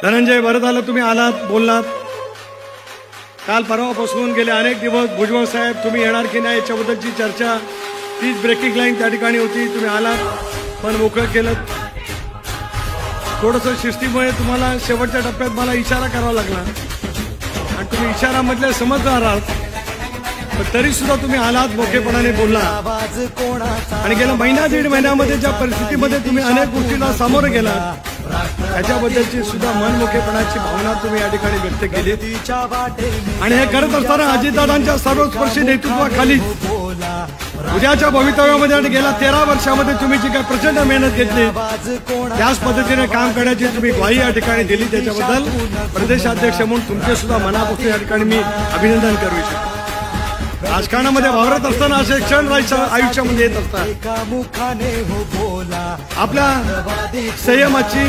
धनंजय बरं झालं तुम्ही आलात, बोललात. काल परवापासून गेले अनेक दिवस भुजबळ साहेब तुम्ही येणार की नाही याच्याबद्दलची चर्चा, तीच ब्रेकिंग लाईन त्या ठिकाणी होती. तुम्ही आलात, पण मोकळं केलं. थोडंसं शिस्तीमुळे तुम्हाला शेवटच्या टप्प्यात मला इशारा करावा लागला आणि तुम्ही इशारामधले समजदार आहात, पण तरी सुद्धा तुम्ही आलात, मोकेपणाने बोलला. आणि गेल्या महिना दीड महिन्यामध्ये ज्या परिस्थितीमध्ये तुम्ही अनेक गोष्टींना सामोरं गेला त्याच्याबद्दलची सुद्धा मनमोकेपणाची भावना तुम्ही या ठिकाणी व्यक्त केली. आणि हे करत असताना अजितदादांच्या सर्वस्पर्शी नेतृत्वाखाली उद्याच्या भवितव्यामध्ये आणि गेल्या 13 वर्षामध्ये तुम्ही जी काही प्रचंड मेहनत घेतली त्याच पद्धतीने काम करण्याची तुम्ही ग्वाही या ठिकाणी दिली. त्याच्याबद्दल प्रदेशाध्यक्ष म्हणून तुमचे सुद्धा मनापासून या ठिकाणी मी अभिनंदन करू इच्छितो. राजकारणामध्ये वावरत असताना असे क्षण आयुष्यामध्ये येत असतात. आपल्या संयमाची